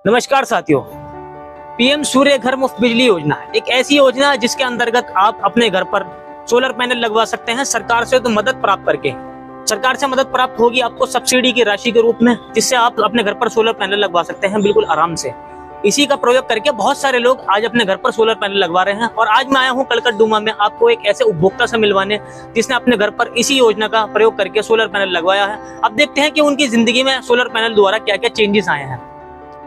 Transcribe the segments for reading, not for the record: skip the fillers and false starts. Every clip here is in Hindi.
नमस्कार साथियों। पीएम सूर्य घर मुफ्त बिजली योजना एक ऐसी योजना है जिसके अंतर्गत आप अपने घर पर सोलर पैनल लगवा सकते हैं सरकार से तो मदद प्राप्त करके। सरकार से मदद प्राप्त होगी आपको सब्सिडी की राशि के रूप में, जिससे आप अपने घर पर सोलर पैनल लगवा सकते हैं बिल्कुल आराम से। इसी का प्रयोग करके बहुत सारे लोग आज अपने घर पर सोलर पैनल लगवा रहे हैं और आज मैं आया हूं कलकट डूमा में आपको एक ऐसे उपभोक्ता से मिलवाने जिसने अपने घर पर इसी योजना का प्रयोग करके सोलर पैनल लगवाया है। अब देखते हैं कि उनकी जिंदगी में सोलर पैनल द्वारा क्या क्या चेंजेस आए हैं।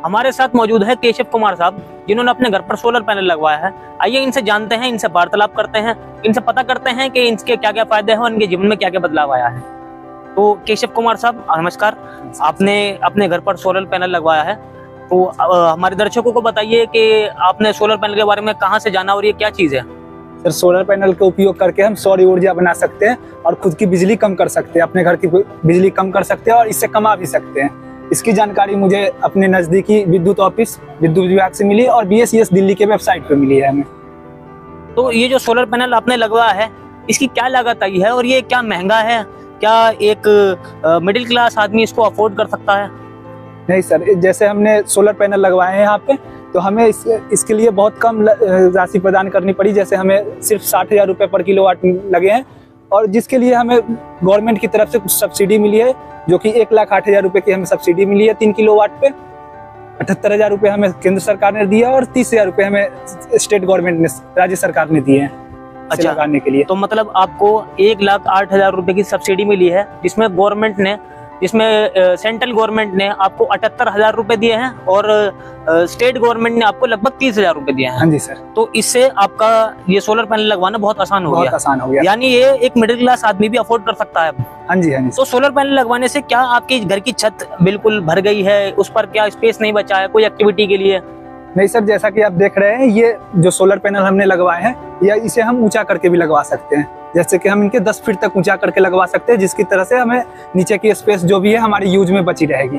हमारे साथ मौजूद है केशव कुमार साहब, जिन्होंने अपने घर पर सोलर पैनल लगवाया है। आइए इनसे जानते हैं, इनसे वार्तालाप करते हैं, इनसे पता करते हैं कि इनके क्या क्या फायदे हैं और इनके जीवन में क्या क्या बदलाव आया है। तो केशव कुमार साहब नमस्कार। आपने अपने घर पर सोलर पैनल लगवाया है, तो हमारे दर्शकों को बताइए कि आपने सोलर पैनल के बारे में कहाँ से जाना और ये क्या चीज है। सर, सोलर पैनल का उपयोग करके हम सौर ऊर्जा बना सकते हैं और खुद की बिजली कम कर सकते हैं, अपने घर की बिजली कम कर सकते हैं और इससे कमा भी सकते हैं। इसकी जानकारी मुझे अपने नजदीकी विद्युत ऑफिस विद्युत विभाग से मिली और BSES दिल्ली के वेबसाइट पे मिली है हमें। तो ये जो सोलर पैनल आपने लगवाया है इसकी क्या लागत आई है और ये क्या महंगा है? क्या एक मिडिल क्लास आदमी इसको अफोर्ड कर सकता है? नहीं सर, जैसे हमने सोलर पैनल लगवाए हैं यहाँ पे, तो हमें इसके लिए बहुत कम राशि प्रदान करनी पड़ी। जैसे हमें सिर्फ 60,000 रुपये पर किलोवाट लगे हैं और जिसके लिए हमें गवर्नमेंट की तरफ से कुछ सब्सिडी मिली है, जो कि 1,08,000 रुपये की हमें सब्सिडी मिली है 3 किलोवाट पे। 78,000 रुपये हमें केंद्र सरकार ने दिया और 30,000 रुपये हमें स्टेट गवर्नमेंट ने, राज्य सरकार ने दिए हैं अच्छा लगाने के लिए। तो मतलब आपको 1,08,000 रुपये की सब्सिडी मिली है, जिसमें सेंट्रल गवर्नमेंट ने आपको 78,000 रुपए दिए हैं और स्टेट गवर्नमेंट ने आपको लगभग 30,000 रुपए दिए हैं। हाँ जी सर। तो इससे आपका ये सोलर पैनल लगवाना बहुत आसान हो गया। यानी ये एक मिडिल क्लास आदमी भी अफोर्ड कर सकता है। हाँ जी, हाँ जी। तो सोलर पैनल लगवाने से क्या आपकी घर की छत बिल्कुल भर गई है, उस पर क्या स्पेस नहीं बचा है कोई एक्टिविटी के लिए? नहीं सर, जैसा कि आप देख रहे हैं, ये जो सोलर पैनल हमने लगवाए हैं या इसे हम ऊंचा करके भी लगवा सकते हैं। जैसे कि हम इनके 10 फीट तक ऊंचा करके लगवा सकते हैं, जिसकी तरह से हमें नीचे की स्पेस जो भी है हमारी यूज में बची रहेगी।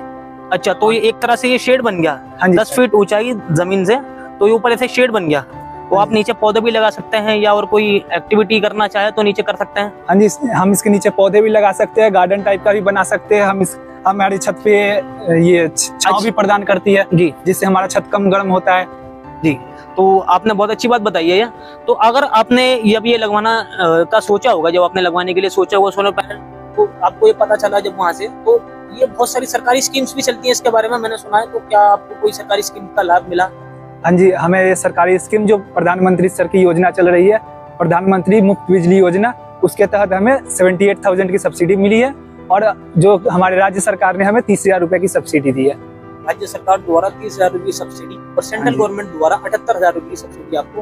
अच्छा, तो ये एक तरह से ये शेड बन गया। हाँ जी, 10 फीट ऊंचाई जमीन से, तो ये ऊपर ऐसे शेड बन गया। तो आप नीचे पौधे भी लगा सकते हैं या और कोई एक्टिविटी करना चाहे तो नीचे कर सकते हैं। हाँ जी, हम इसके नीचे पौधे भी लगा सकते हैं, गार्डन टाइप का भी बना सकते हैं। हमारी छत पे ये छांव भी प्रदान करती है जी, जिससे हमारा छत कम गर्म होता है जी। तो आपने बहुत अच्छी बात बताई है। तो अगर आपने जब ये लगवाना का सोचा होगा, जब आपने लगवाने के लिए सोचा होगा सोलर पैनल, तो आपको ये पता चला जब वहां से, तो ये बहुत सारी सरकारी स्कीम्स भी चलती है इसके बारे में मैंने सुना है। तो क्या आपको कोई सरकारी स्कीम का लाभ मिला? हाँ जी, हमें ये सरकारी स्कीम जो प्रधानमंत्री सर की योजना चल रही है, प्रधानमंत्री मुफ्त बिजली योजना, उसके तहत हमें 78,000 की सब्सिडी मिली है और जो हमारे राज्य सरकार ने हमें 30,000 रुपये की सब्सिडी दी है। राज्य सरकार द्वारा 30,000 रुपये की सब्सिडी और सेंट्रल गवर्नमेंट द्वारा 78,000 रुपये की सब्सिडी आपको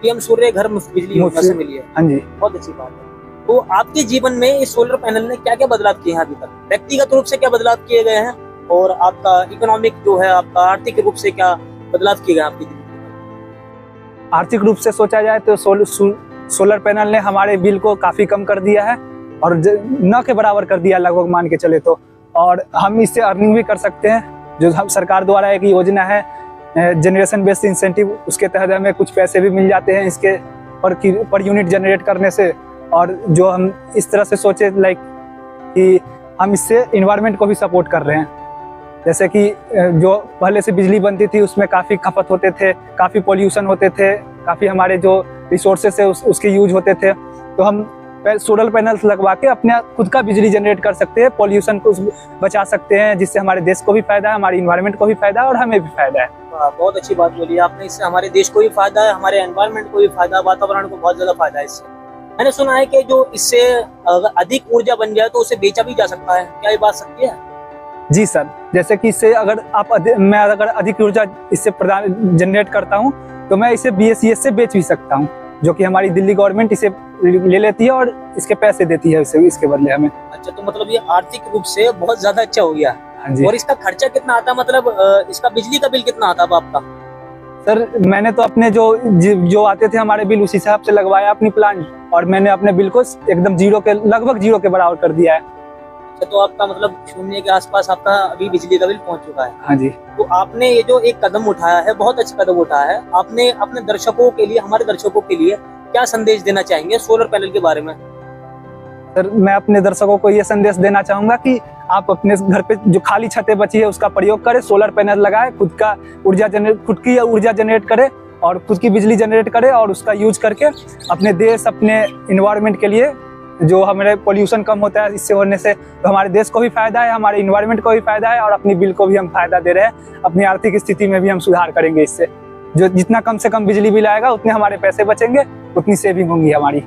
पीएम सूर्य घर मुफ्त बिजली योजना से मिली है। हाँ जी, बहुत अच्छी बात है। तो आपके जीवन में इस सोलर पैनल ने क्या क्या बदलाव किए हैं अभी तक? व्यक्तिगत रूप से क्या बदलाव किए गए हैं और आपका इकोनॉमिक जो है, आपका आर्थिक रूप से क्या बदलाव किए गए आपकी जिंदगी में? आर्थिक रूप से सोचा जाए तो सोलर पैनल ने हमारे बिल को काफी कम कर दिया है और न के बराबर कर दिया लगभग, मान के चले तो। और हम इससे अर्निंग भी कर सकते हैं। जो हम सरकार द्वारा एक योजना है जनरेशन बेस्ड इंसेंटिव, उसके तहत हमें कुछ पैसे भी मिल जाते हैं इसके पर यूनिट जनरेट करने से। और जो हम इस तरह से सोचे लाइक कि हम इससे इन्वायरमेंट को भी सपोर्ट कर रहे हैं। जैसे कि जो पहले से बिजली बनती थी उसमें काफ़ी खपत होते थे, काफ़ी पोल्यूशन होते थे, काफ़ी हमारे जो रिसोर्सेस है उसके यूज होते थे। तो हम सोलर पैनल्स लगवा के अपने खुद का बिजली जनरेट कर सकते हैं, पोल्यूशन को बचा सकते हैं, जिससे हमारे देश को भी फायदा है, हमारे इन्वायरमेंट को भी फायदा है और हमें भी फायदा है। बहुत अच्छी बात बोली आपने। इससे हमारे देश को भी फायदा है, हमारे एनवायरनमेंट को भी फायदा है, वातावरण को बहुत ज्यादा फायदा है इससे। मैंने सुना है कि जो इससे अगर अधिक ऊर्जा बन जाए तो उसे बेचा भी जा सकता है, क्या ये बात सत्य है? जी सर, जैसे कि इससे अगर मैं अगर अधिक ऊर्जा इससे जनरेट करता हूँ तो मैं इसे BSES से बेच भी सकता हूँ, जो कि हमारी दिल्ली गवर्नमेंट इसे ले लेती है और इसके पैसे देती है इसके बदले हमें। अच्छा, तो मतलब ये आर्थिक रूप से बहुत ज्यादा अच्छा हो गया। हाँ जी। और इसका खर्चा कितना आता है, मतलब इसका बिजली का बिल कितना आता है आपका? सर, मैंने तो अपने जो आते थे हमारे बिल, उसी हिसाब से लगवाया अपनी प्लांट, और मैंने अपने बिल को एकदम लगभग जीरो के बराबर कर दिया है। अच्छा, तो आपका मतलब शून्य के आसपास आपका अभी बिजली का बिल पहुंच चुका है। हाँ जी। तो आपने ये जो एक कदम उठाया है, बहुत अच्छा कदम उठाया है। आपने अपने दर्शकों के लिए, हमारे दर्शकों के लिए क्या संदेश देना चाहेंगे सोलर पैनल के बारे में? सर, मैं अपने दर्शकों को ये संदेश देना चाहूंगा कि आप अपने घर पे जो खाली छतें बची है उसका प्रयोग करें, सोलर पैनल लगाएं, खुद की ऊर्जा जनरेट करें और खुद की बिजली जनरेट करें और उसका यूज करके अपने देश, अपने इन्वायरमेंट के लिए, जो हमारे पोल्यूशन कम होता है इससे होने से, तो हमारे देश को भी फायदा है, हमारे इन्वायरमेंट को भी फायदा है और अपनी बिल को भी हम फायदा दे रहे हैं। अपनी आर्थिक स्थिति में भी हम सुधार करेंगे इससे। जो जितना कम से कम बिजली बिल आएगा उतने हमारे पैसे बचेंगे, उतनी सेविंग होंगी हमारी।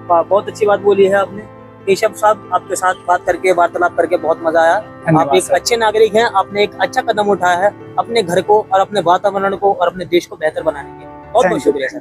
बहुत अच्छी बात बोली है आपने। केशव साहब, आपके साथ बात करके, वार्तालाप करके बहुत मजा आया। आप एक अच्छे नागरिक हैं, आपने एक अच्छा कदम उठाया है अपने घर को और अपने वातावरण को और अपने देश को बेहतर बनाने के लिए। बहुत बहुत शुक्रिया सर।